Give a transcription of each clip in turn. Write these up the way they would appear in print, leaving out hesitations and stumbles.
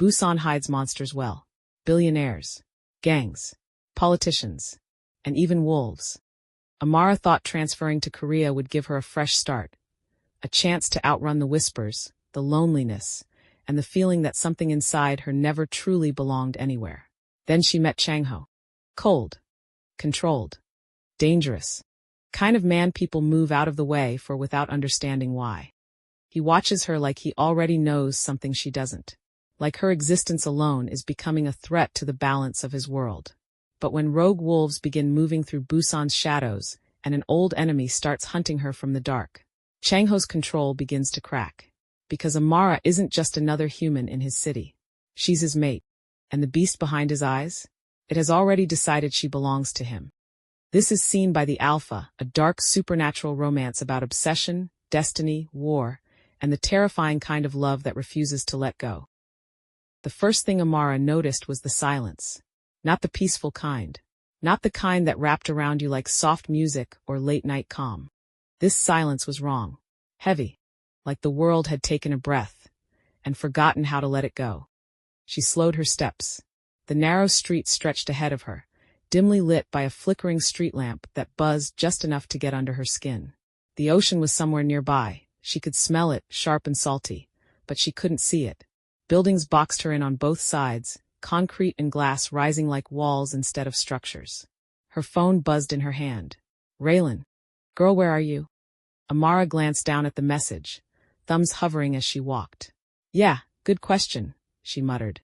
Busan hides monsters well. Billionaires, gangs, politicians, and even wolves. Amara thought transferring to Korea would give her a fresh start, a chance to outrun the whispers, the loneliness, and the feeling that something inside her never truly belonged anywhere. Then she met Changho. Cold, controlled, dangerous. Kind of man people move out of the way for without understanding why. He watches her like he already knows something she doesn't. Like her existence alone is becoming a threat to the balance of his world. But when rogue wolves begin moving through Busan's shadows, and an old enemy starts hunting her from the dark, Changho's control begins to crack. Because Amara isn't just another human in his city. She's his mate. And the beast behind his eyes? It has already decided she belongs to him. This is seen by the Alpha, a dark supernatural romance about obsession, destiny, war, and the terrifying kind of love that refuses to let go. The first thing Amara noticed was the silence. Not the peaceful kind. Not the kind that wrapped around you like soft music or late-night calm. This silence was wrong. Heavy. Like the world had taken a breath and forgotten how to let it go. She slowed her steps. The narrow street stretched ahead of her, dimly lit by a flickering street lamp that buzzed just enough to get under her skin. The ocean was somewhere nearby. She could smell it, sharp and salty, but she couldn't see it. Buildings boxed her in on both sides, concrete and glass rising like walls instead of structures. Her phone buzzed in her hand. Raylan. Girl, where are you? Amara glanced down at the message, thumbs hovering as she walked. Yeah, good question, she muttered.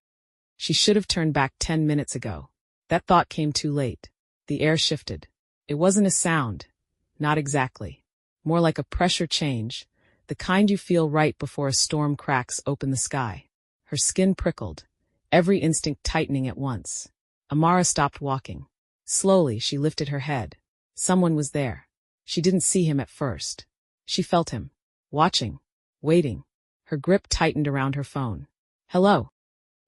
She should have turned back 10 minutes ago. That thought came too late. The air shifted. It wasn't a sound. Not exactly. More like a pressure change, the kind you feel right before a storm cracks open the sky. Her skin prickled, every instinct tightening at once. Amara stopped walking. Slowly, she lifted her head. Someone was there. She didn't see him at first. She felt him. Watching. Waiting. Her grip tightened around her phone. Hello?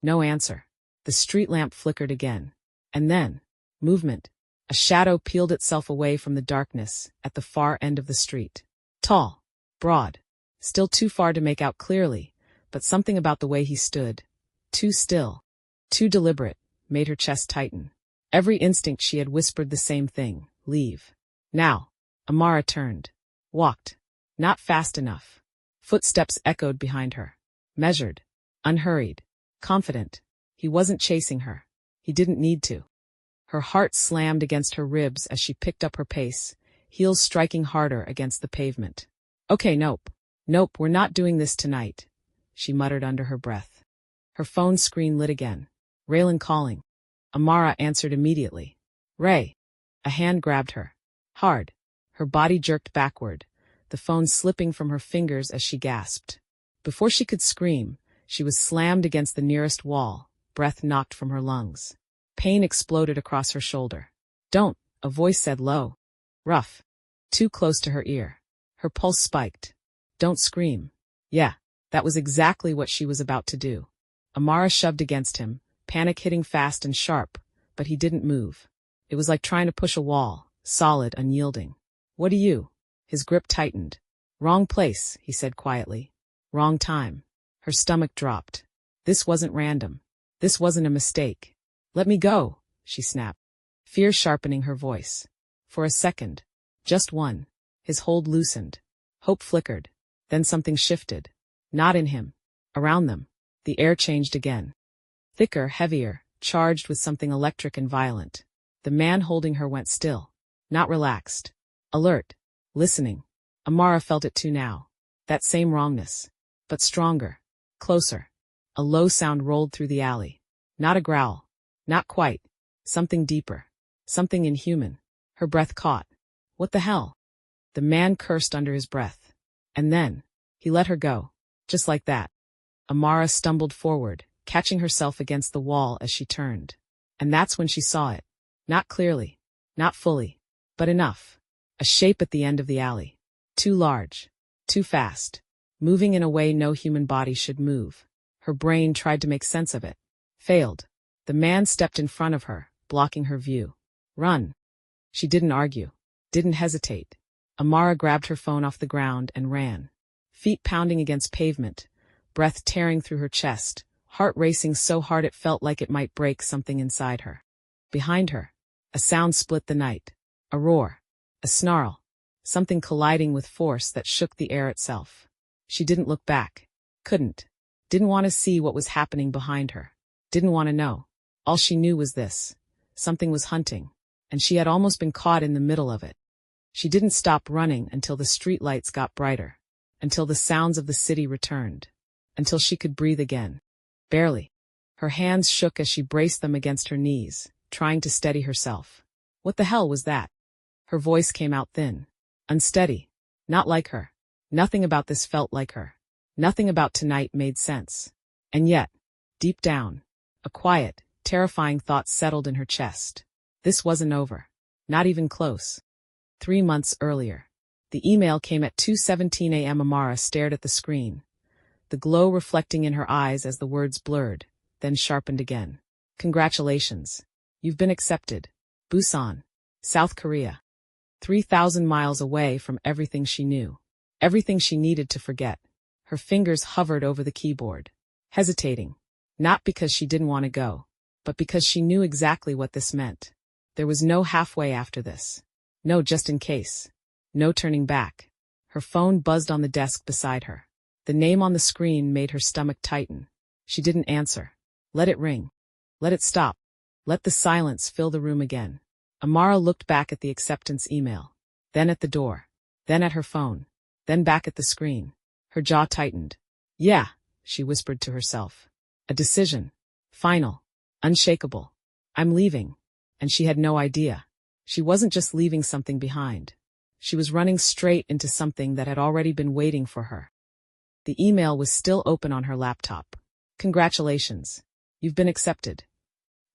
No answer. The street lamp flickered again. And then, movement. A shadow peeled itself away from the darkness at the far end of the street. Tall. Broad. Still too far to make out clearly, but something about the way he stood, too still, too deliberate, made her chest tighten. Every instinct she had whispered the same thing, leave. Now. Amara turned. Walked. Not fast enough. Footsteps echoed behind her. Measured. Unhurried. Confident. He wasn't chasing her. He didn't need to. Her heart slammed against her ribs as she picked up her pace, heels striking harder against the pavement. Okay, nope. Nope, we're not doing this tonight, she muttered under her breath. Her phone screen lit again. Raylan calling. Amara answered immediately. Ray. A hand grabbed her. Hard. Her body jerked backward, the phone slipping from her fingers as she gasped. Before she could scream, she was slammed against the nearest wall, breath knocked from her lungs. Pain exploded across her shoulder. Don't, a voice said low. Rough. Too close to her ear. Her pulse spiked. Don't scream. Yeah, that was exactly what she was about to do. Amara shoved against him, panic hitting fast and sharp, but he didn't move. It was like trying to push a wall, solid, unyielding. What do you? His grip tightened. Wrong place, he said quietly. Wrong time. Her stomach dropped. This wasn't random. This wasn't a mistake. Let me go, she snapped, fear sharpening her voice. For a second. Just one. His hold loosened. Hope flickered. Then something shifted. Not in him. Around them. The air changed again. Thicker, heavier, charged with something electric and violent. The man holding her went still. Not relaxed. Alert. Listening. Amara felt it too now. That same wrongness. But stronger. Closer. A low sound rolled through the alley. Not a growl. Not quite. Something deeper. Something inhuman. Her breath caught. What the hell? The man cursed under his breath. And then, he let her go. Just like that. Amara stumbled forward, catching herself against the wall as she turned. And that's when she saw it. Not clearly. Not fully. But enough. A shape at the end of the alley. Too large. Too fast. Moving in a way no human body should move. Her brain tried to make sense of it. Failed. The man stepped in front of her, blocking her view. Run. She didn't argue. Didn't hesitate. Amara grabbed her phone off the ground and ran. Feet pounding against pavement, breath tearing through her chest, heart racing so hard it felt like it might break something inside her. Behind her, a sound split the night. A roar. A snarl. Something colliding with force that shook the air itself. She didn't look back. Couldn't. Didn't want to see what was happening behind her. Didn't want to know. All she knew was this. Something was hunting, and she had almost been caught in the middle of it. She didn't stop running until the streetlights got brighter, until the sounds of the city returned, until she could breathe again. Barely. Her hands shook as she braced them against her knees, trying to steady herself. What the hell was that? Her voice came out thin, unsteady, not like her. Nothing about this felt like her. Nothing about tonight made sense. And yet, deep down, a quiet, terrifying thought settled in her chest. This wasn't over. Not even close. 3 months earlier. The email came at 2:17 a.m. Amara stared at the screen, the glow reflecting in her eyes as the words blurred, then sharpened again. Congratulations. You've been accepted. Busan, South Korea. 3,000 miles away from everything she knew. Everything she needed to forget. Her fingers hovered over the keyboard, hesitating. Not because she didn't want to go, but because she knew exactly what this meant. There was no halfway after this. No just in case. No turning back. Her phone buzzed on the desk beside her. The name on the screen made her stomach tighten. She didn't answer. Let it ring. Let it stop. Let the silence fill the room again. Amara looked back at the acceptance email, then at the door, then at her phone, then back at the screen. Her jaw tightened. Yeah, she whispered to herself. A decision. Final. Unshakable. I'm leaving. And she had no idea. She wasn't just leaving something behind. She was running straight into something that had already been waiting for her. The email was still open on her laptop. Congratulations. You've been accepted.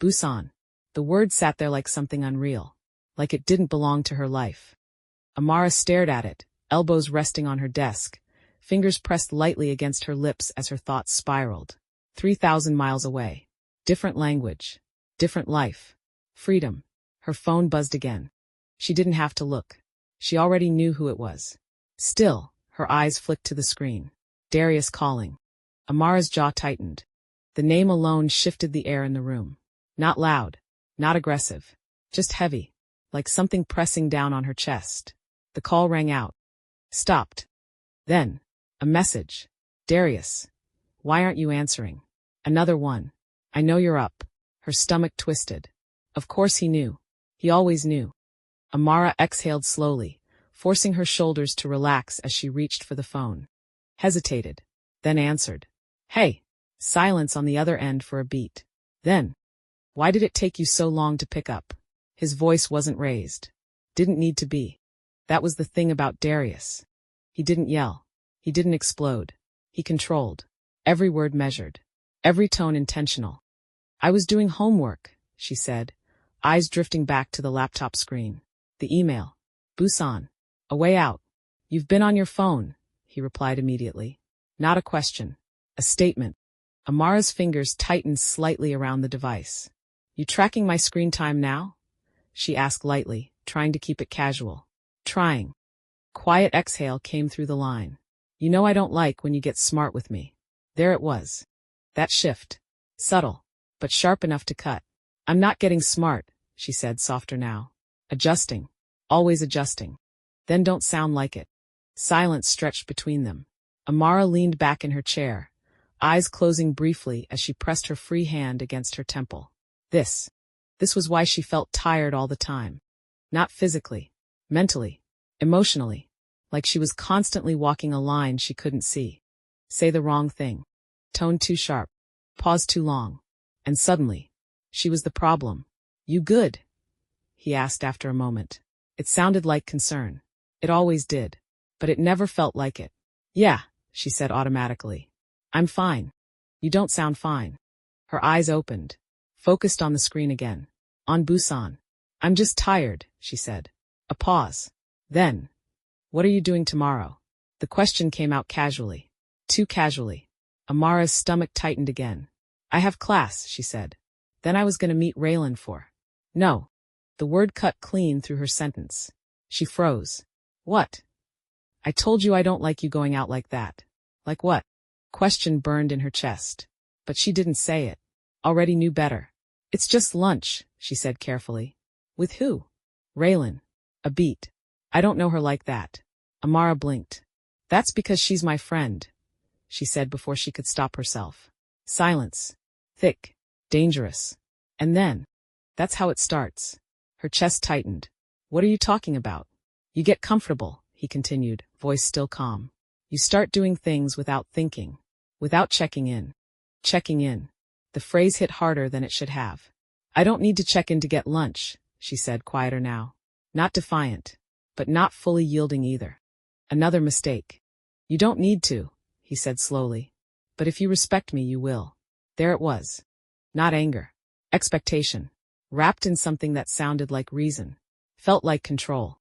Busan. The word sat there like something unreal. Like it didn't belong to her life. Amara stared at it, elbows resting on her desk, fingers pressed lightly against her lips as her thoughts spiraled. 3,000 miles away. Different language. Different life. Freedom. Her phone buzzed again. She didn't have to look. She already knew who it was. Still, her eyes flicked to the screen. Darius calling. Amara's jaw tightened. The name alone shifted the air in the room. Not loud. Not aggressive. Just heavy. Like something pressing down on her chest. The call rang out. Stopped. Then, a message. Darius. Why aren't you answering? Another one. I know you're up. Her stomach twisted. Of course he knew. He always knew. Amara exhaled slowly, forcing her shoulders to relax as she reached for the phone. Hesitated. Then answered. Hey. Silence on the other end for a beat. Then. Why did it take you so long to pick up? His voice wasn't raised. Didn't need to be. That was the thing about Darius. He didn't yell. He didn't explode. He controlled. Every word measured. Every tone intentional. I was doing homework, she said, eyes drifting back to the laptop screen. The email. Busan. A way out. You've been on your phone, he replied immediately. Not a question. A statement. Amara's fingers tightened slightly around the device. You tracking my screen time now? She asked lightly, trying to keep it casual. Trying. Quiet exhale came through the line. You know I don't like when you get smart with me. There it was. That shift. Subtle, but sharp enough to cut. I'm not getting smart, she said softer now. Adjusting. Always adjusting. Then don't sound like it. Silence stretched between them. Amara leaned back in her chair, eyes closing briefly as she pressed her free hand against her temple. This was why she felt tired all the time. Not physically, mentally, emotionally, like she was constantly walking a line she couldn't see. Say the wrong thing. Tone too sharp. Pause too long. And suddenly, she was the problem. You good? He asked after a moment. It sounded like concern. It always did. But it never felt like it. Yeah, she said automatically. I'm fine. You don't sound fine. Her eyes opened, focused on the screen again. On Busan. I'm just tired, she said. A pause. Then. What are you doing tomorrow? The question came out casually. Too casually. Amara's stomach tightened again. I have class, she said. Then I was going to meet Raylan for. No. The word cut clean through her sentence. She froze. What? I told you I don't like you going out like that. Like what? Question burned in her chest. But she didn't say it. Already knew better. It's just lunch, she said carefully. With who? Raylan. A beat. I don't know her like that. Amara blinked. That's because she's my friend, she said before she could stop herself. Silence. Thick. Dangerous. And then. That's how it starts. Her chest tightened. What are you talking about? You get comfortable, he continued, voice still calm. You start doing things without thinking. Without checking in. Checking in. The phrase hit harder than it should have. I don't need to check in to get lunch, she said, quieter now. Not defiant. But not fully yielding either. Another mistake. You don't need to, he said slowly. But if you respect me, you will. There it was. Not anger. Expectation. Wrapped in something that sounded like reason. Felt like control.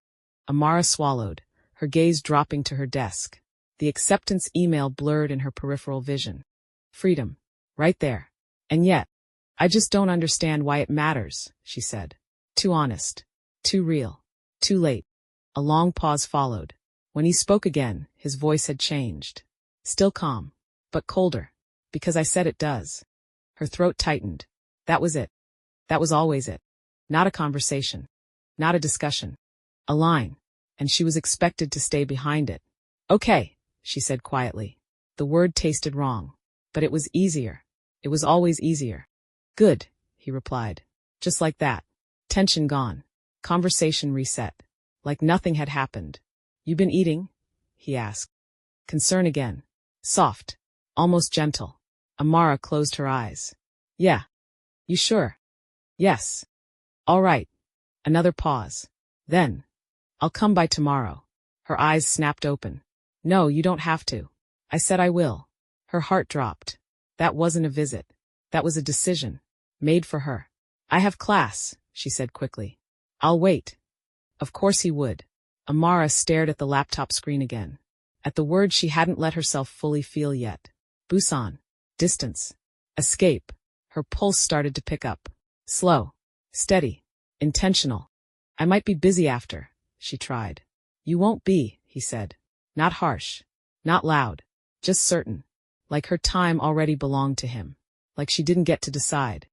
Amara swallowed, her gaze dropping to her desk. The acceptance email blurred in her peripheral vision. Freedom. Right there. And yet, I just don't understand why it matters, she said. Too honest. Too real. Too late. A long pause followed. When he spoke again, his voice had changed. Still calm. But colder. Because I said it does. Her throat tightened. That was it. That was always it. Not a conversation. Not a discussion. A line. And she was expected to stay behind it. Okay, she said quietly. The word tasted wrong. But it was easier. It was always easier. Good, he replied. Just like that. Tension gone. Conversation reset. Like nothing had happened. You been eating? He asked. Concern again. Soft. Almost gentle. Amara closed her eyes. Yeah. You sure? Yes. All right. Another pause. Then. I'll come by tomorrow. Her eyes snapped open. No, you don't have to. I said I will. Her heart dropped. That wasn't a visit. That was a decision. Made for her. I have class, she said quickly. I'll wait. Of course he would. Amara stared at the laptop screen again. At the word she hadn't let herself fully feel yet. Busan. Distance. Escape. Her pulse started to pick up. Slow. Steady. Intentional. I might be busy after, she tried. You won't be, he said. Not harsh. Not loud. Just certain. Like her time already belonged to him. Like she didn't get to decide.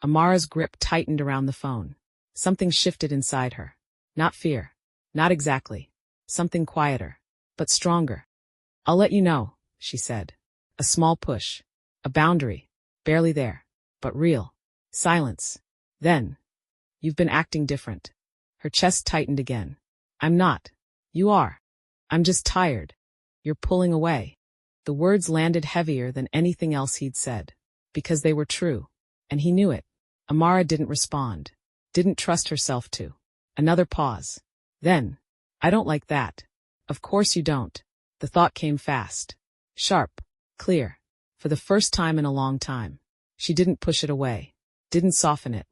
Amara's grip tightened around the phone. Something shifted inside her. Not fear. Not exactly. Something quieter. But stronger. I'll let you know, she said. A small push. A boundary. Barely there. But real. Silence. Then. You've been acting different. Her chest tightened again. I'm not. You are. I'm just tired. You're pulling away. The words landed heavier than anything else he'd said. Because they were true. And he knew it. Amara didn't respond. Didn't trust herself to. Another pause. Then. I don't like that. Of course you don't. The thought came fast. Sharp. Clear. For the first time in a long time. She didn't push it away. Didn't soften it.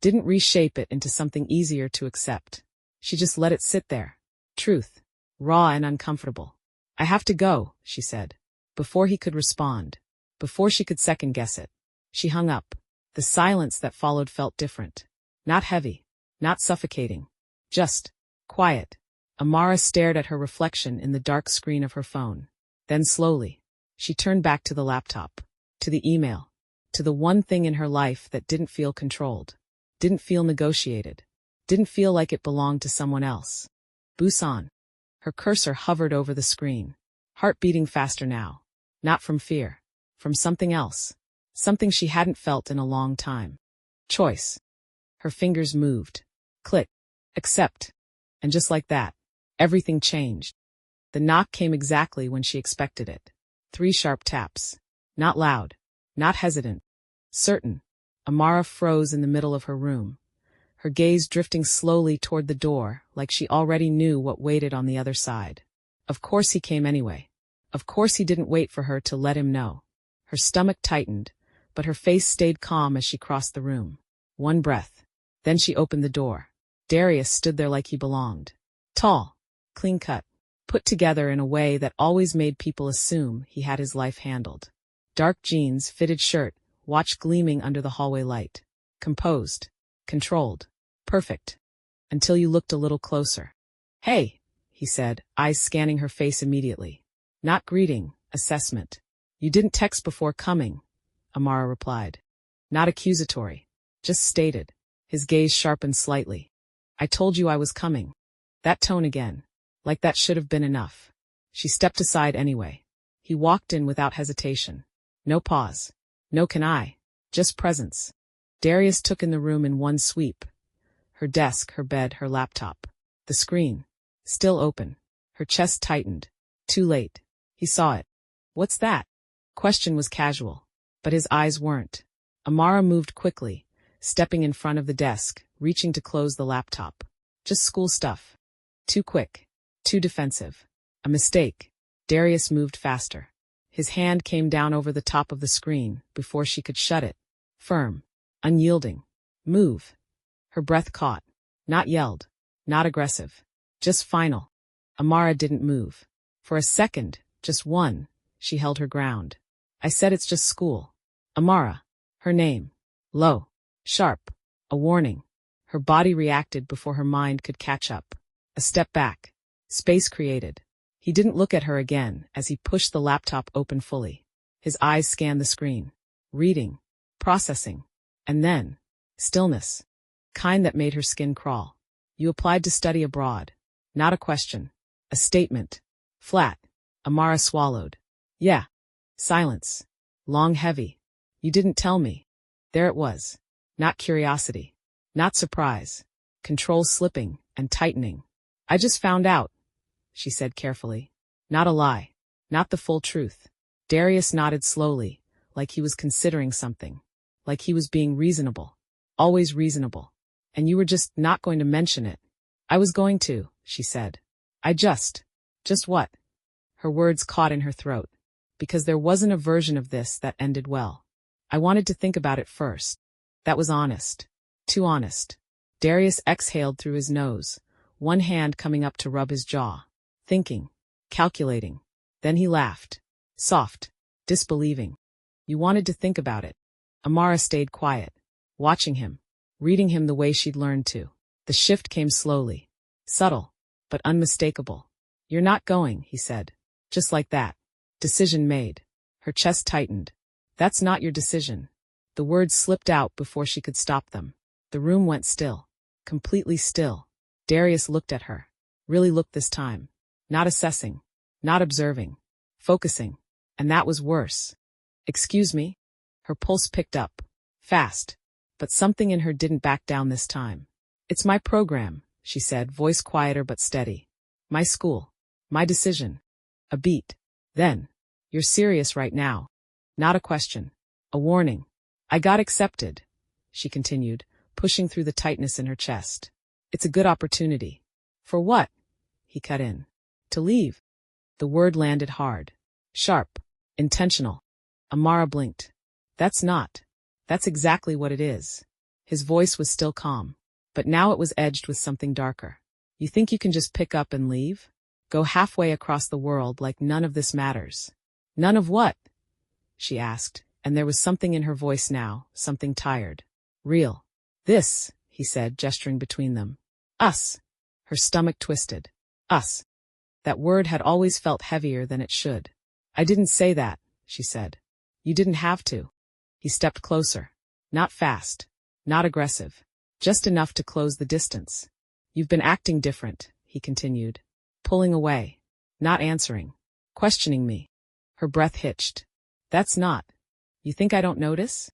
Didn't reshape it into something easier to accept. She just let it sit there. Truth. Raw and uncomfortable. I have to go, she said. Before he could respond. Before she could second guess it. She hung up. The silence that followed felt different. Not heavy. Not suffocating. Just. Quiet. Amara stared at her reflection in the dark screen of her phone. Then slowly. She turned back to the laptop. To the email. To the one thing in her life that didn't feel controlled. Didn't feel negotiated. Didn't feel like it belonged to someone else. Busan. Her cursor hovered over the screen. Heart beating faster now. Not from fear. From something else. Something she hadn't felt in a long time. Choice. Her fingers moved. Click. Accept. And just like that, everything changed. The knock came exactly when she expected it. 3 sharp taps. Not loud. Not hesitant. Certain. Amara froze in the middle of her room. Her gaze drifting slowly toward the door, like she already knew what waited on the other side. Of course he came anyway. Of course he didn't wait for her to let him know. Her stomach tightened, but her face stayed calm as she crossed the room. One breath. Then she opened the door. Darius stood there like he belonged. Tall. Clean-cut. Put together in a way that always made people assume he had his life handled. Dark jeans, fitted shirt, watch gleaming under the hallway light. Composed. Controlled. Perfect. Until you looked a little closer. Hey, he said, eyes scanning her face immediately. Not greeting, assessment. You didn't text before coming. Amara replied. Not accusatory. Just stated. His gaze sharpened slightly. I told you I was coming. That tone again. Like that should have been enough. She stepped aside anyway. He walked in without hesitation. No pause. No can I. Just presence. Darius took in the room in one sweep. Her desk, her bed, her laptop. The screen. Still open. Her chest tightened. Too late. He saw it. What's that? Question was casual. But his eyes weren't. Amara moved quickly, stepping in front of the desk, reaching to close the laptop. Just school stuff. Too quick. Too defensive. A mistake. Darius moved faster. His hand came down over the top of the screen before she could shut it. Firm. Unyielding. Move. Her breath caught. Not yelled. Not aggressive. Just final. Amara didn't move. For a second, just one, she held her ground. I said it's just school. Amara. Her name. Low. Sharp. A warning. Her body reacted before her mind could catch up. A step back. Space created. He didn't look at her again as he pushed the laptop open fully. His eyes scanned the screen. Reading. Processing. And then, stillness. Kind that made her skin crawl. You applied to study abroad. Not a question. A statement. Flat. Amara swallowed. Yeah. Silence. Long, heavy. You didn't tell me. There it was. Not curiosity. Not surprise. Control slipping and tightening. I just found out, she said carefully. Not a lie. Not the full truth. Darius nodded slowly, like he was considering something. Like he was being reasonable. Always reasonable. And you were just not going to mention it. I was going to, she said. Just what? Her words caught in her throat. Because there wasn't a version of this that ended well. I wanted to think about it first. That was honest. Too honest. Darius exhaled through his nose, one hand coming up to rub his jaw. Thinking. Calculating. Then he laughed. Soft. Disbelieving. You wanted to think about it. Amara stayed quiet. Watching him. Reading him the way she'd learned to. The shift came slowly. Subtle. But unmistakable. You're not going, he said. Just like that. Decision made. Her chest tightened. That's not your decision. The words slipped out before she could stop them. The room went still. Completely still. Darius looked at her. Really looked this time. Not assessing. Not observing. Focusing. And that was worse. Excuse me? Her pulse picked up. Fast. But something in her didn't back down this time. It's my program, she said, voice quieter but steady. My school. My decision. A beat. Then. You're serious right now. Not a question. A warning. I got accepted, she continued, pushing through the tightness in her chest. It's a good opportunity. For what? He cut in. To leave. The word landed hard. Sharp. Intentional. Amara blinked. That's exactly what it is. His voice was still calm. But now it was edged with something darker. You think you can just pick up and leave? Go halfway across the world like none of this matters? None of what? She asked, and there was something in her voice now, something tired. Real. This, he said, gesturing between them. Us. Her stomach twisted. Us. That word had always felt heavier than it should. I didn't say that, she said. You didn't have to. He stepped closer. Not fast. Not aggressive. Just enough to close the distance. You've been acting different, he continued. Pulling away. Not answering. Questioning me. Her breath hitched. That's not. You think I don't notice?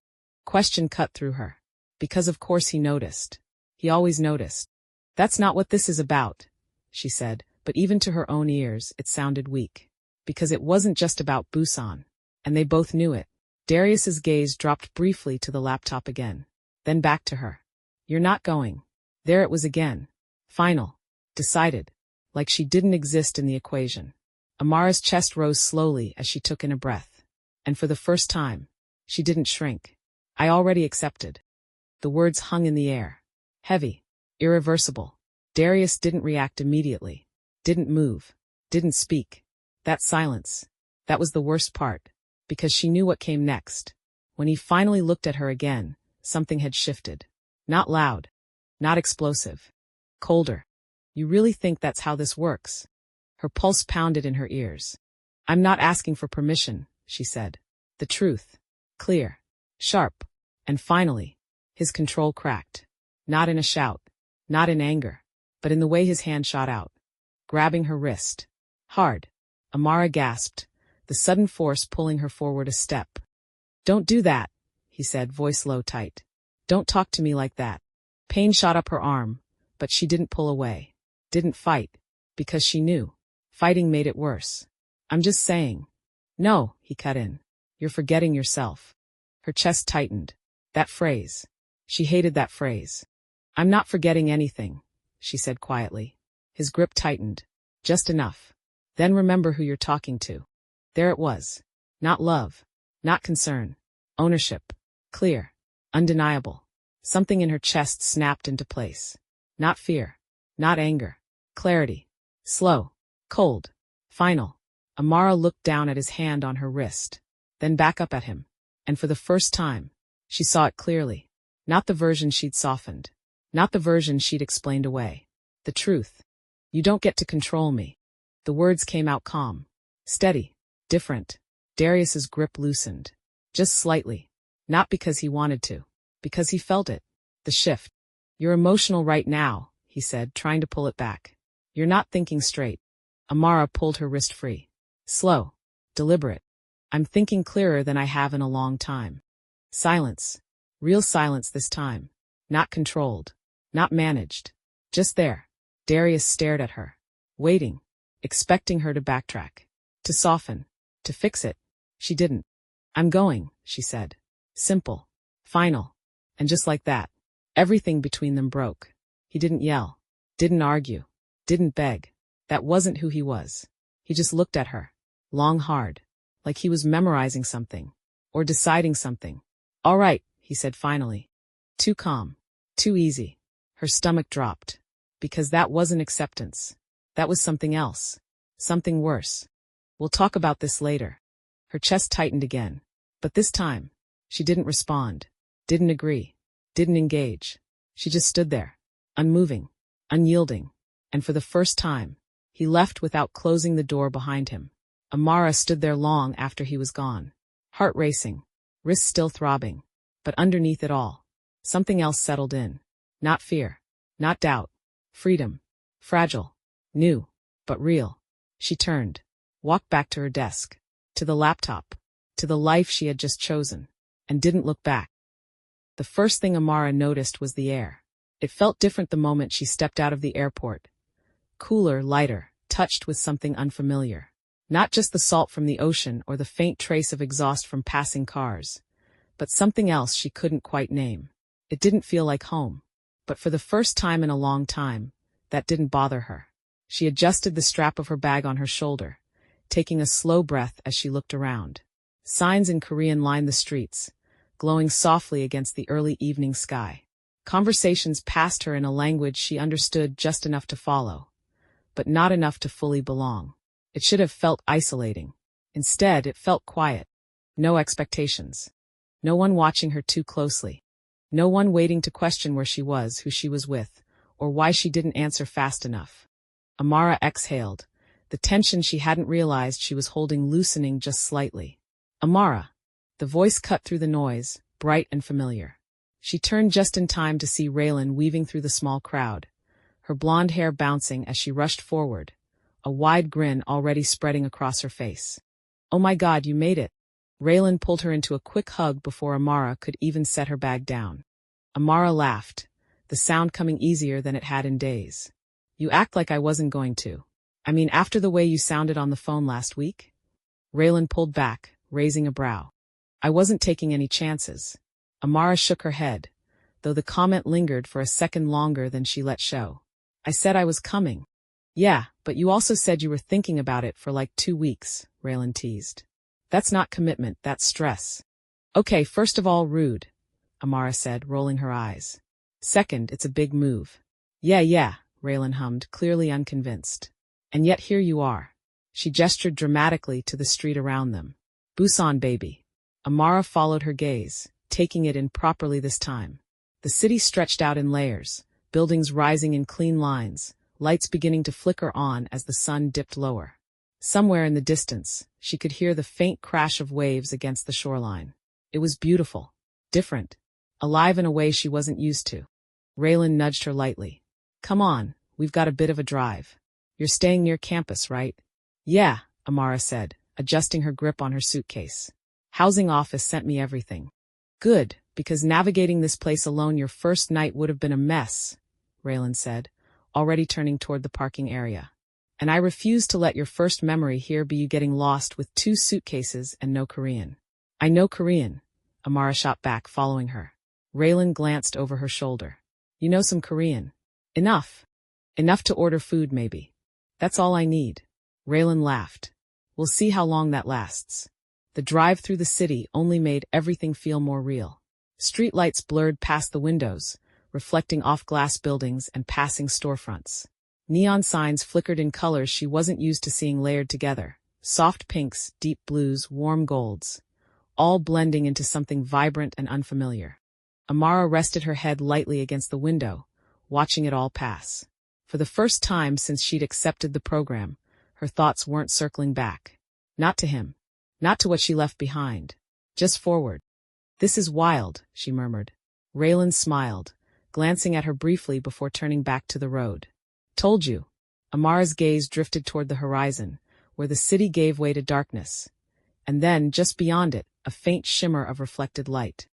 Question cut through her. Because of course he noticed. He always noticed. That's not what this is about, she said, but even to her own ears it sounded weak. Because it wasn't just about Busan. And they both knew it. Darius's gaze dropped briefly to the laptop again. Then back to her. You're not going. There it was again. Final. Decided. Like she didn't exist in the equation. Amara's chest rose slowly as she took in a breath. And for the first time, she didn't shrink. I already accepted. The words hung in the air. Heavy. Irreversible. Darius didn't react immediately. Didn't move. Didn't speak. That silence. That was the worst part. Because she knew what came next. When he finally looked at her again, something had shifted. Not loud. Not explosive. Colder. You really think that's how this works? Her pulse pounded in her ears. I'm not asking for permission, she said. The truth. Clear. Sharp. And finally, his control cracked. Not in a shout. Not in anger. But in the way his hand shot out, grabbing her wrist. Hard. Amara gasped, the sudden force pulling her forward a step. "Don't do that," he said, voice low tight. "Don't talk to me like that." Pain shot up her arm, but she didn't pull away. Didn't fight. Because she knew. Fighting made it worse. "I'm just saying." "No," he cut in. "You're forgetting yourself." Her chest tightened. That phrase. She hated that phrase. "I'm not forgetting anything," she said quietly. His grip tightened. Just enough. "Then remember who you're talking to." There it was. Not love. Not concern. Ownership. Clear. Undeniable. Something in her chest snapped into place. Not fear. Not anger. Clarity. Slow. Cold. Final. Amara looked down at his hand on her wrist. Then back up at him. And for the first time, she saw it clearly. Not the version she'd softened. Not the version she'd explained away. The truth. "You don't get to control me." The words came out calm. Steady. Different. Darius's grip loosened. Just slightly. Not because he wanted to. Because he felt it. The shift. "You're emotional right now," he said, trying to pull it back. "You're not thinking straight." Amara pulled her wrist free. Slow. Deliberate. "I'm thinking clearer than I have in a long time." Silence. Real silence this time. Not controlled. Not managed. Just there. Darius stared at her. Waiting. Expecting her to backtrack. To soften. To fix it. She didn't. "I'm going," she said. Simple. Final. And just like that, everything between them broke. He didn't yell. Didn't argue. Didn't beg. That wasn't who he was. He just looked at her. Long hard. Like he was memorizing something. Or deciding something. "All right," he said finally. Too calm. Too easy. Her stomach dropped. Because that wasn't acceptance. That was something else. Something worse. "We'll talk about this later." Her chest tightened again. But this time, she didn't respond. Didn't agree. Didn't engage. She just stood there. Unmoving. Unyielding. And for the first time, he left without closing the door behind him. Amara stood there long after he was gone. Heart racing. Wrists still throbbing. But underneath it all, something else settled in. Not fear. Not doubt. Freedom. Fragile. New. But real. She turned. Walked back to her desk. To the laptop. To the life she had just chosen. And didn't look back. The first thing Amara noticed was the air. It felt different the moment she stepped out of the airport. Cooler, lighter, touched with something unfamiliar. Not just the salt from the ocean or the faint trace of exhaust from passing cars. But something else she couldn't quite name. It didn't feel like home. But for the first time in a long time, that didn't bother her. She adjusted the strap of her bag on her shoulder, taking a slow breath as she looked around. Signs in Korean lined the streets, glowing softly against the early evening sky. Conversations passed her in a language she understood just enough to follow, but not enough to fully belong. It should have felt isolating. Instead, it felt quiet. No expectations. No one watching her too closely. No one waiting to question where she was, who she was with, or why she didn't answer fast enough. Amara exhaled, the tension she hadn't realized she was holding loosening just slightly. "Amara." The voice cut through the noise, bright and familiar. She turned just in time to see Raylan weaving through the small crowd, her blonde hair bouncing as she rushed forward, a wide grin already spreading across her face. "Oh my God, you made it." Raylan pulled her into a quick hug before Amara could even set her bag down. Amara laughed, the sound coming easier than it had in days. "You act like I wasn't going to. I mean, after the way you sounded on the phone last week?" Raylan pulled back, raising a brow. "I wasn't taking any chances." Amara shook her head, though the comment lingered for a second longer than she let show. "I said I was coming." "Yeah, but you also said you were thinking about it for like 2 weeks, Raylan teased. "That's not commitment, that's stress." "Okay, first of all, rude," Amara said, rolling her eyes. "Second, it's a big move." Yeah, Raylan hummed, clearly unconvinced. "And yet here you are." She gestured dramatically to the street around them. "Busan, baby." Amara followed her gaze, taking it in properly this time. The city stretched out in layers, buildings rising in clean lines, lights beginning to flicker on as the sun dipped lower. Somewhere in the distance, she could hear the faint crash of waves against the shoreline. It was beautiful. Different. Alive in a way she wasn't used to. Raylan nudged her lightly. Come on, we've got a bit of a drive. You're staying near campus, right? Yeah, Amara said, adjusting her grip on her suitcase. Housing office sent me everything. Good, because navigating this place alone your first night would have been a mess, Raylan said, already turning toward the parking area. And I refuse to let your first memory here be you getting lost with 2 suitcases and no Korean. I know Korean, Amara shot back, following her. Raylan glanced over her shoulder. You know some Korean. Enough. Enough to order food, maybe. That's all I need. Raylan laughed. We'll see how long that lasts. The drive through the city only made everything feel more real. Streetlights blurred past the windows, reflecting off glass buildings and passing storefronts. Neon signs flickered in colors she wasn't used to seeing layered together. Soft pinks, deep blues, warm golds. All blending into something vibrant and unfamiliar. Amara rested her head lightly against the window, watching it all pass. For the first time since she'd accepted the program, her thoughts weren't circling back. Not to him. Not to what she left behind. Just forward. This is wild, she murmured. Raylan smiled, glancing at her briefly before turning back to the road. Told you. Amara's gaze drifted toward the horizon, where the city gave way to darkness. And then, just beyond it, a faint shimmer of reflected light.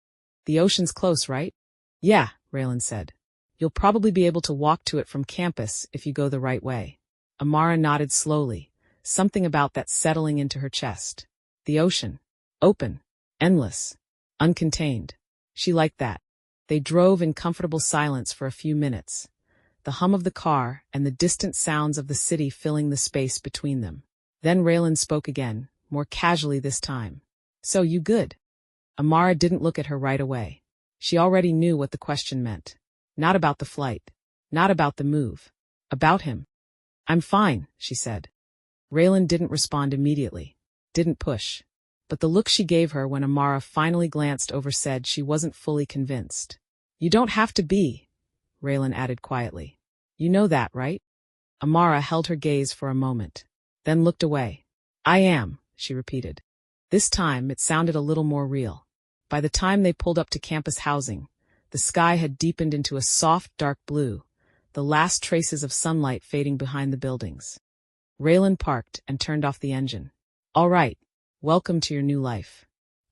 The ocean's close, right? Yeah, Raylan said. You'll probably be able to walk to it from campus if you go the right way. Amara nodded slowly, something about that settling into her chest. The ocean. Open. Endless. Uncontained. She liked that. They drove in comfortable silence for a few minutes, the hum of the car and the distant sounds of the city filling the space between them. Then Raylan spoke again, more casually this time. So you good? Amara didn't look at her right away. She already knew what the question meant. Not about the flight. Not about the move. About him. I'm fine, she said. Raylan didn't respond immediately. Didn't push. But the look she gave her when Amara finally glanced over said she wasn't fully convinced. You don't have to be, Raylan added quietly. You know that, right? Amara held her gaze for a moment, then looked away. I am, she repeated. This time it sounded a little more real. By the time they pulled up to campus housing, the sky had deepened into a soft, dark blue, the last traces of sunlight fading behind the buildings. Raylan parked and turned off the engine. All right, welcome to your new life.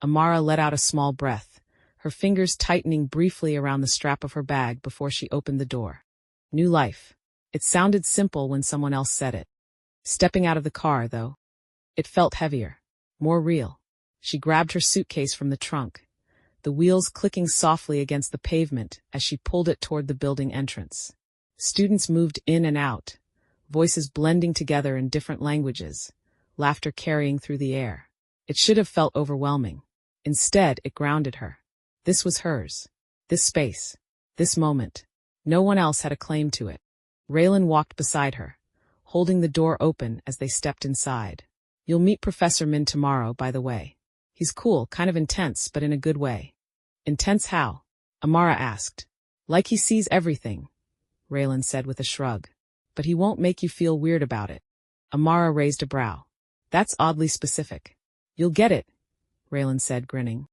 Amara let out a small breath, her fingers tightening briefly around the strap of her bag before she opened the door. New life. It sounded simple when someone else said it. Stepping out of the car, though, it felt heavier, more real. She grabbed her suitcase from the trunk, the wheels clicking softly against the pavement as she pulled it toward the building entrance. Students moved in and out, voices blending together in different languages, laughter carrying through the air. It should have felt overwhelming. Instead, it grounded her. This was hers. This space. This moment. No one else had a claim to it. Raylan walked beside her, holding the door open as they stepped inside. You'll meet Professor Min tomorrow, by the way. He's cool, kind of intense, but in a good way. Intense how? Amara asked. Like he sees everything, Raylan said with a shrug. But he won't make you feel weird about it. Amara raised a brow. That's oddly specific. You'll get it, Raylan said, grinning.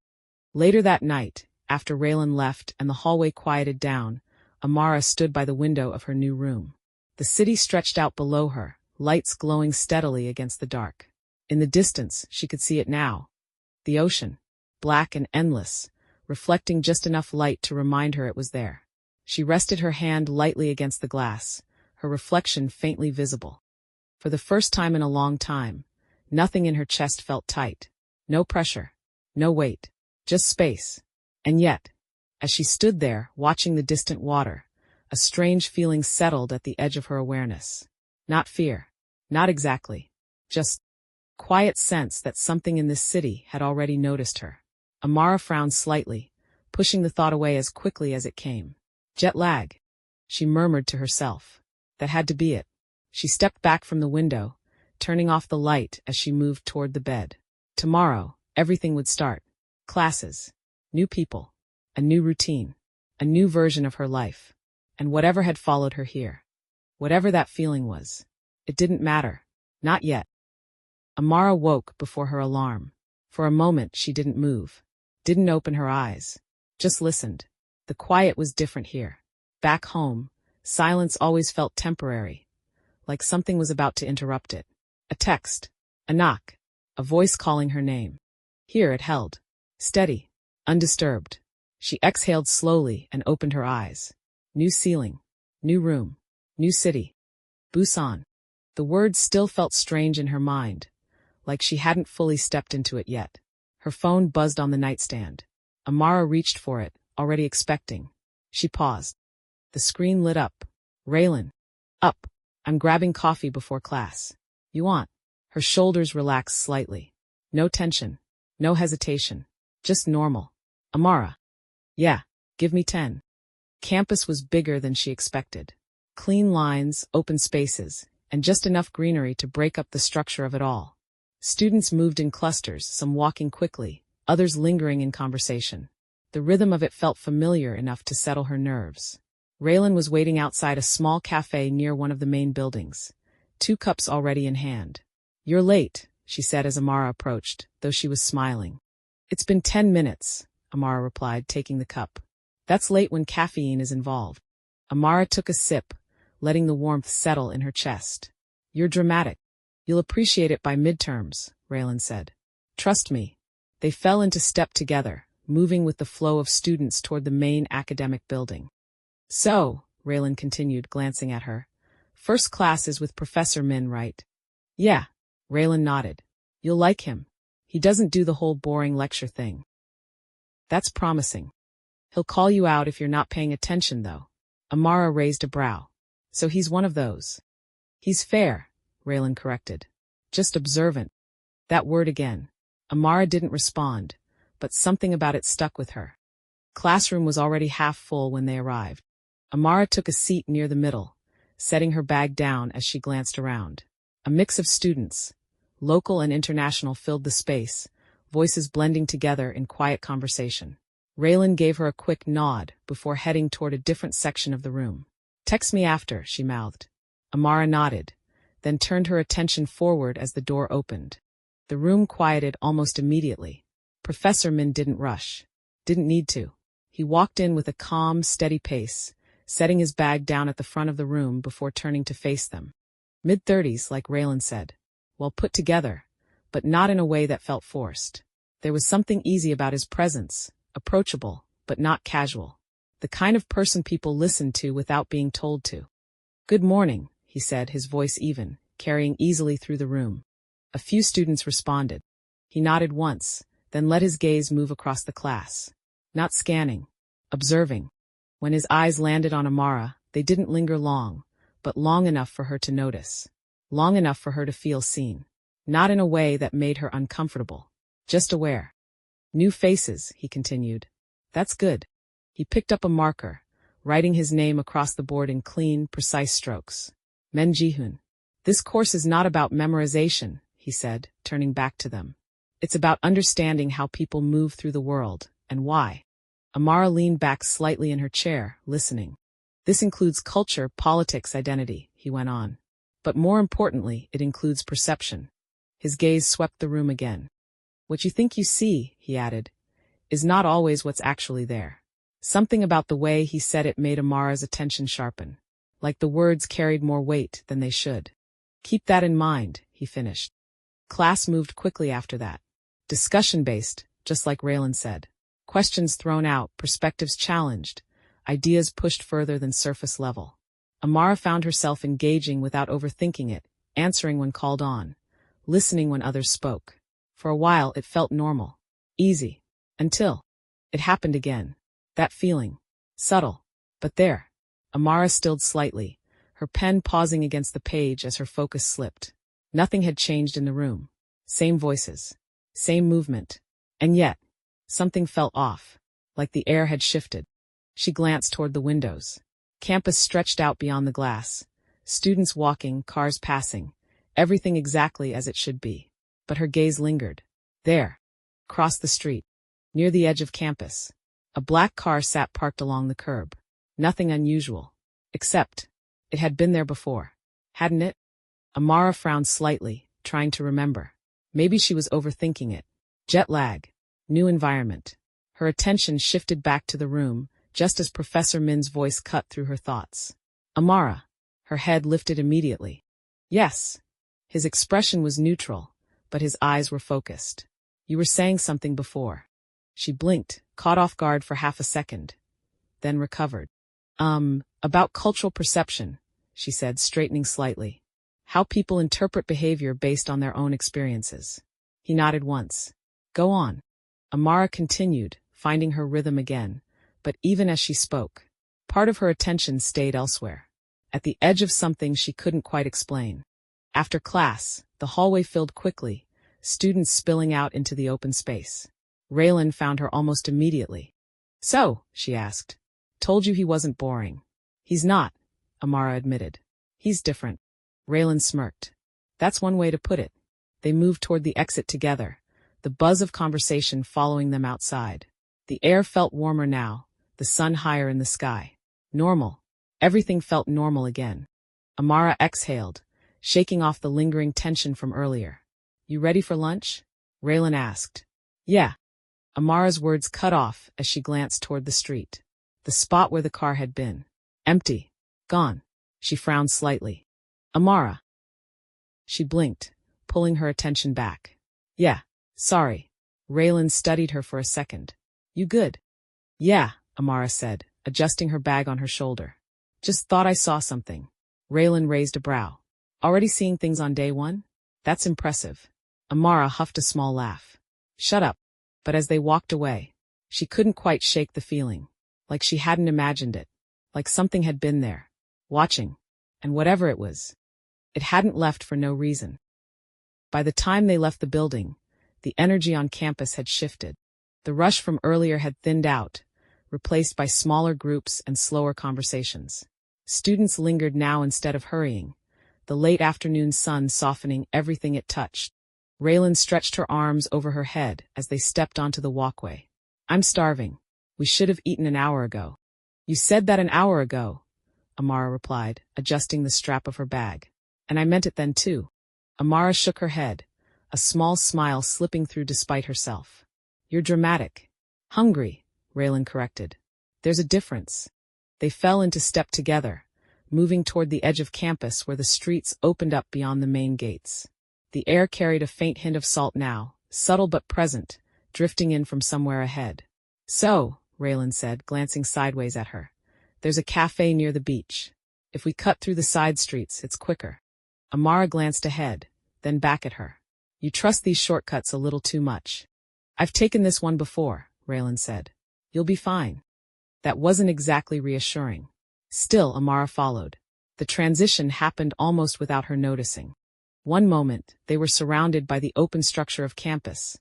Later that night, after Raylan left and the hallway quieted down, Amara stood by the window of her new room. The city stretched out below her, lights glowing steadily against the dark. In the distance, she could see it now. The ocean, black and endless, reflecting just enough light to remind her it was there. She rested her hand lightly against the glass, her reflection faintly visible. For the first time in a long time, nothing in her chest felt tight. No pressure. No weight. Just space. And yet, as she stood there, watching the distant water, a strange feeling settled at the edge of her awareness. Not fear. Not exactly. Just quiet sense that something in this city had already noticed her. Amara frowned slightly, pushing the thought away as quickly as it came. Jet lag. She murmured to herself. That had to be it. She stepped back from the window, turning off the light as she moved toward the bed. Tomorrow, everything would start. Classes. New people. A new routine. A new version of her life. And whatever had followed her here. Whatever that feeling was. It didn't matter. Not yet. Amara woke before her alarm. For a moment she didn't move. Didn't open her eyes. Just listened. The quiet was different here. Back home, silence always felt temporary, like something was about to interrupt it. A text, a knock, a voice calling her name. Here it held. Steady, undisturbed. She exhaled slowly and opened her eyes. New ceiling, new room, new city. Busan. The words still felt strange in her mind, like she hadn't fully stepped into it yet. Her phone buzzed on the nightstand. Amara reached for it, already expecting. She paused. The screen lit up. Raylan. Up. I'm grabbing coffee before class. You want? Her shoulders relaxed slightly. No tension. No hesitation. Just normal. Amara. Yeah. Give me 10. Campus was bigger than she expected. Clean lines, open spaces, and just enough greenery to break up the structure of it all. Students moved in clusters, some walking quickly, others lingering in conversation. The rhythm of it felt familiar enough to settle her nerves. Raylan was waiting outside a small cafe near one of the main buildings, 2 cups already in hand. You're late, she said as Amara approached, though she was smiling. It's been 10 minutes, Amara replied, taking the cup. That's late when caffeine is involved. Amara took a sip, letting the warmth settle in her chest. You're dramatic. You'll appreciate it by midterms, Raylan said. Trust me. They fell into step together, moving with the flow of students toward the main academic building. So, Raylan continued, glancing at her. First class is with Professor Min, right? Yeah, Raylan nodded. You'll like him. He doesn't do the whole boring lecture thing. That's promising. He'll call you out if you're not paying attention, though. Amara raised a brow. So he's one of those. He's fair, Raylan corrected. Just observant. That word again. Amara didn't respond, but something about it stuck with her. Classroom was already half full when they arrived. Amara took a seat near the middle, setting her bag down as she glanced around. A mix of students, local and international, filled the space, voices blending together in quiet conversation. Raylan gave her a quick nod before heading toward a different section of the room. Text me after, she mouthed. Amara nodded, then turned her attention forward as the door opened. The room quieted almost immediately. Professor Min didn't rush. Didn't need to. He walked in with a calm, steady pace, setting his bag down at the front of the room before turning to face them. Mid-30s, like Raylan said. Well put together, but not in a way that felt forced. There was something easy about his presence, approachable, but not casual. The kind of person people listened to without being told to. Good morning, he said, his voice even, carrying easily through the room. A few students responded. He nodded once, then let his gaze move across the class. Not scanning, observing. When his eyes landed on Amara, they didn't linger long, but long enough for her to notice. Long enough for her to feel seen. Not in a way that made her uncomfortable. Just aware. New faces, he continued. That's good. He picked up a marker, writing his name across the board in clean, precise strokes. Men Ji-hoon. This course is not about memorization, he said, turning back to them. It's about understanding how people move through the world, and why. Amara leaned back slightly in her chair, listening. This includes culture, politics, identity, he went on. But more importantly, it includes perception. His gaze swept the room again. What you think you see, he added, is not always what's actually there. Something about the way he said it made Amara's attention sharpen, like the words carried more weight than they should. Keep that in mind, he finished. Class moved quickly after that. Discussion-based, just like Raylan said. Questions thrown out, perspectives challenged, ideas pushed further than surface level. Amara found herself engaging without overthinking it, answering when called on, listening when others spoke. For a while it felt normal, easy, until it happened again. That feeling. Subtle. But there. Amara stilled slightly, her pen pausing against the page as her focus slipped. Nothing had changed in the room. Same voices. Same movement. And yet, something felt off, like the air had shifted. She glanced toward the windows. Campus stretched out beyond the glass. Students walking, cars passing. Everything exactly as it should be. But her gaze lingered. There. Across the street. Near the edge of campus. A black car sat parked along the curb. Nothing unusual. Except, it had been there before. Hadn't it? Amara frowned slightly, trying to remember. Maybe she was overthinking it. Jet lag. New environment. Her attention shifted back to the room, just as Professor Min's voice cut through her thoughts. Amara. Her head lifted immediately. Yes. His expression was neutral, but his eyes were focused. You were saying something before. She blinked, caught off guard for half a second, then recovered. About cultural perception, she said, straightening slightly. How people interpret behavior based on their own experiences. He nodded once. Go on. Amara continued, finding her rhythm again, but even as she spoke, part of her attention stayed elsewhere, at the edge of something she couldn't quite explain. After class, the hallway filled quickly, students spilling out into the open space. Raylan found her almost immediately. So, she asked. Told you he wasn't boring. He's not, Amara admitted. He's different. Raylan smirked. That's one way to put it. They moved toward the exit together, the buzz of conversation following them outside. The air felt warmer now, the sun higher in the sky. Normal. Everything felt normal again. Amara exhaled, shaking off the lingering tension from earlier. You ready for lunch? Raylan asked. Yeah. Amara's words cut off as she glanced toward the street. The spot where the car had been. Empty. Gone. She frowned slightly. Amara. She blinked, pulling her attention back. Yeah, sorry. Raylan studied her for a second. You good? Yeah, Amara said, adjusting her bag on her shoulder. Just thought I saw something. Raylan raised a brow. Already seeing things on day one? That's impressive. Amara huffed a small laugh. Shut up. But as they walked away, she couldn't quite shake the feeling. Like she hadn't imagined it. Like something had been there. Watching. And whatever it was, it hadn't left for no reason. By the time they left the building, the energy on campus had shifted. The rush from earlier had thinned out, replaced by smaller groups and slower conversations. Students lingered now instead of hurrying, the late afternoon sun softening everything it touched. Raylan stretched her arms over her head as they stepped onto the walkway. I'm starving. We should have eaten an hour ago. You said that an hour ago, Amara replied, adjusting the strap of her bag. And I meant it then too. Amara shook her head, a small smile slipping through despite herself. You're dramatic. Hungry, Raylan corrected. There's a difference. They fell into step together, moving toward the edge of campus where the streets opened up beyond the main gates. The air carried a faint hint of salt now, subtle but present, drifting in from somewhere ahead. So, Raylan said, glancing sideways at her, there's a cafe near the beach. If we cut through the side streets, it's quicker. Amara glanced ahead, then back at her. You trust these shortcuts a little too much. I've taken this one before, Raylan said. You'll be fine. That wasn't exactly reassuring. Still, Amara followed. The transition happened almost without her noticing. One moment, they were surrounded by the open structure of campus.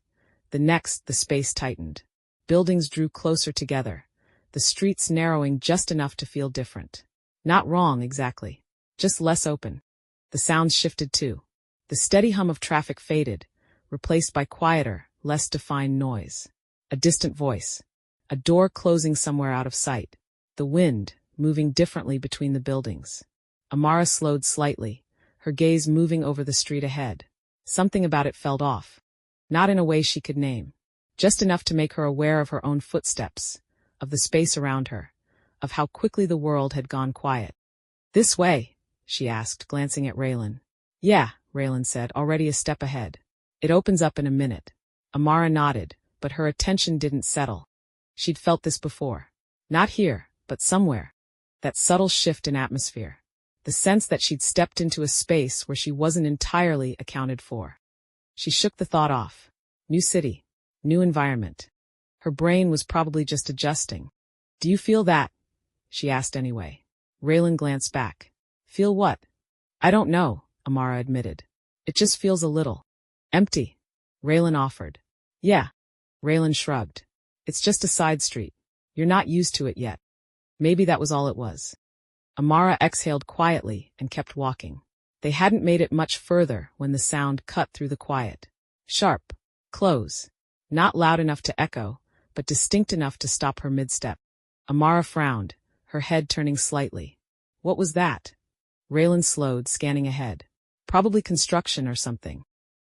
The next, the space tightened. Buildings drew closer together, the streets narrowing just enough to feel different. Not wrong, exactly. Just less open. The sounds shifted too. The steady hum of traffic faded, replaced by quieter, less defined noise. A distant voice. A door closing somewhere out of sight. The wind, moving differently between the buildings. Amara slowed slightly, her gaze moving over the street ahead. Something about it felt off. Not in a way she could name. Just enough to make her aware of her own footsteps, of the space around her, of how quickly the world had gone quiet. This way, she asked, glancing at Raylan. Yeah, Raylan said, already a step ahead. It opens up in a minute. Amara nodded, but her attention didn't settle. She'd felt this before. Not here, but somewhere. That subtle shift in atmosphere. The sense that she'd stepped into a space where she wasn't entirely accounted for. She shook the thought off. New city. New environment. Her brain was probably just adjusting. Do you feel that? She asked anyway. Raylan glanced back. Feel what? I don't know, Amara admitted. It just feels a little empty. Raylan offered. Yeah. Raylan shrugged. It's just a side street. You're not used to it yet. Maybe that was all it was. Amara exhaled quietly and kept walking. They hadn't made it much further when the sound cut through the quiet. Sharp. Close. Not loud enough to echo, but distinct enough to stop her mid-step. Amara frowned, her head turning slightly. What was that? Raylan slowed, scanning ahead. Probably construction or something.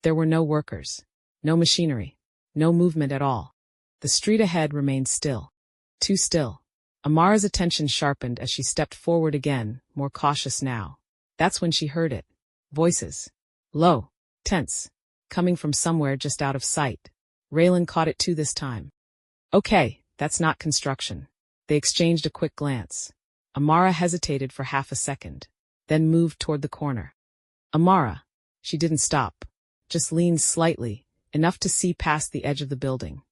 There were no workers. No machinery. No movement at all. The street ahead remained still. Too still. Amara's attention sharpened as she stepped forward again, more cautious now. That's when she heard it. Voices. Low. Tense. Coming from somewhere just out of sight. Raylan caught it too this time. Okay, that's not construction. They exchanged a quick glance. Amara hesitated for half a second, then moved toward the corner. Amara. She didn't stop. Just leaned slightly, enough to see past the edge of the building.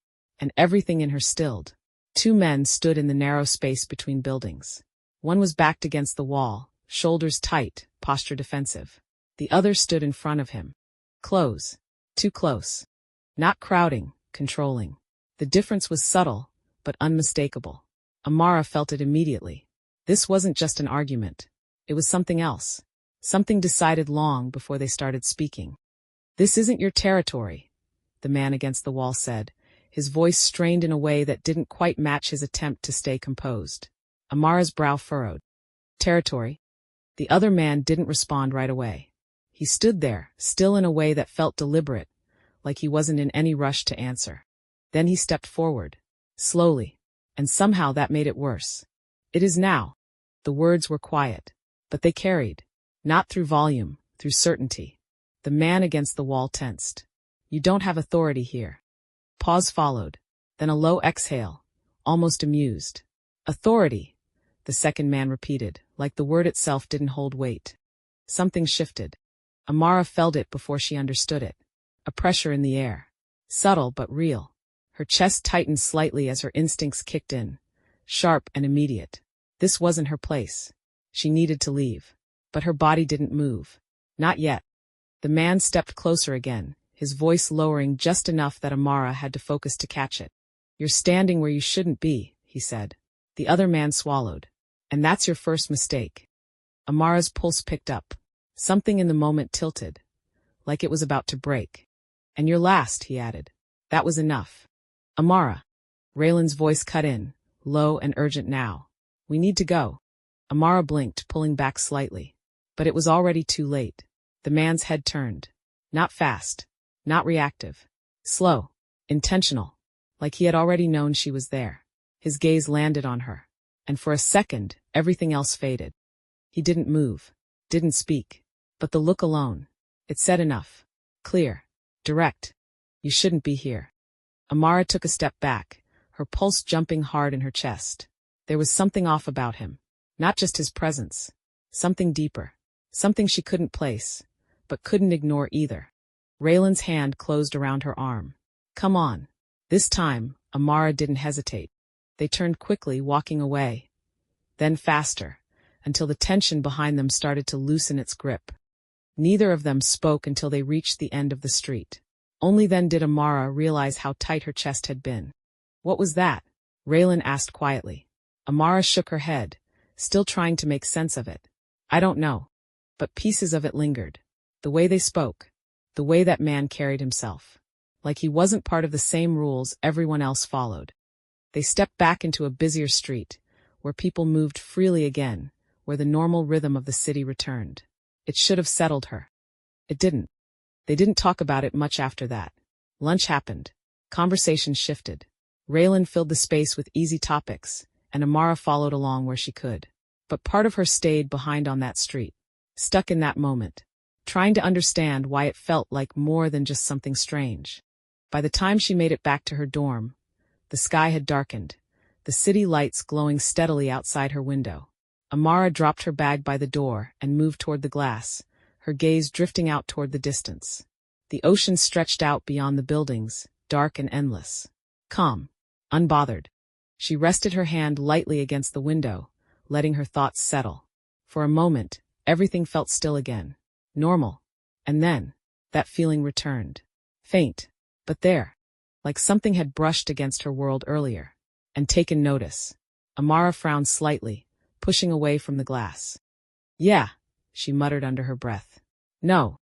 And everything in her stilled. Two men stood in the narrow space between buildings. One was backed against the wall, shoulders tight, posture defensive. The other stood in front of him. Close. Too close. Not crowding, controlling. The difference was subtle, but unmistakable. Amara felt it immediately. This wasn't just an argument. It was something else. Something decided long before they started speaking. This isn't your territory, the man against the wall said, his voice strained in a way that didn't quite match his attempt to stay composed. Amara's brow furrowed. Territory? The other man didn't respond right away. He stood there, still in a way that felt deliberate, like he wasn't in any rush to answer. Then he stepped forward, slowly, and somehow that made it worse. It is now. The words were quiet, but they carried. Not through volume, through certainty. The man against the wall tensed. You don't have authority here. Pause followed, then a low exhale, almost amused. Authority, the second man repeated, like the word itself didn't hold weight. Something shifted. Amara felt it before she understood it. A pressure in the air. Subtle but real. Her chest tightened slightly as her instincts kicked in. Sharp and immediate. This wasn't her place. She needed to leave. But her body didn't move. Not yet. The man stepped closer again, his voice lowering just enough that Amara had to focus to catch it. You're standing where you shouldn't be, he said. The other man swallowed. And that's your first mistake. Amara's pulse picked up. Something in the moment tilted, like it was about to break. And you're last, he added. That was enough. Amara. Raylan's voice cut in, low and urgent now. We need to go. Amara blinked, pulling back slightly. But it was already too late. The man's head turned. Not fast. Not reactive. Slow. Intentional. Like he had already known she was there. His gaze landed on her. And for a second, everything else faded. He didn't move. Didn't speak. But the look alone. It said enough. Clear. Direct. You shouldn't be here. Amara took a step back, her pulse jumping hard in her chest. There was something off about him. Not just his presence. Something deeper. Something she couldn't place, but couldn't ignore either. Raylan's hand closed around her arm. Come on. This time, Amara didn't hesitate. They turned quickly, walking away. Then faster, until the tension behind them started to loosen its grip. Neither of them spoke until they reached the end of the street. Only then did Amara realize how tight her chest had been. What was that? Raylan asked quietly. Amara shook her head, still trying to make sense of it. I don't know. But pieces of it lingered. The way they spoke. The way that man carried himself. Like he wasn't part of the same rules everyone else followed. They stepped back into a busier street, where people moved freely again, where the normal rhythm of the city returned. It should have settled her. It didn't. They didn't talk about it much after that. Lunch happened. Conversation shifted. Raylan filled the space with easy topics, and Amara followed along where she could. But part of her stayed behind on that street, stuck in that moment, trying to understand why it felt like more than just something strange. By the time she made it back to her dorm, the sky had darkened, the city lights glowing steadily outside her window. Amara dropped her bag by the door and moved toward the glass, her gaze drifting out toward the distance. The ocean stretched out beyond the buildings, dark and endless. Calm. Unbothered. She rested her hand lightly against the window, letting her thoughts settle. For a moment, everything felt still again. Normal. And then, that feeling returned. Faint. But there. Like something had brushed against her world earlier. And taken notice. Amara frowned slightly, pushing away from the glass. Yeah, she muttered under her breath. No.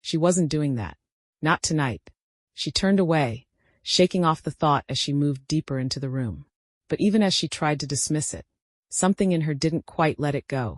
She wasn't doing that. Not tonight. She turned away, shaking off the thought as she moved deeper into the room. But even as she tried to dismiss it, something in her didn't quite let it go.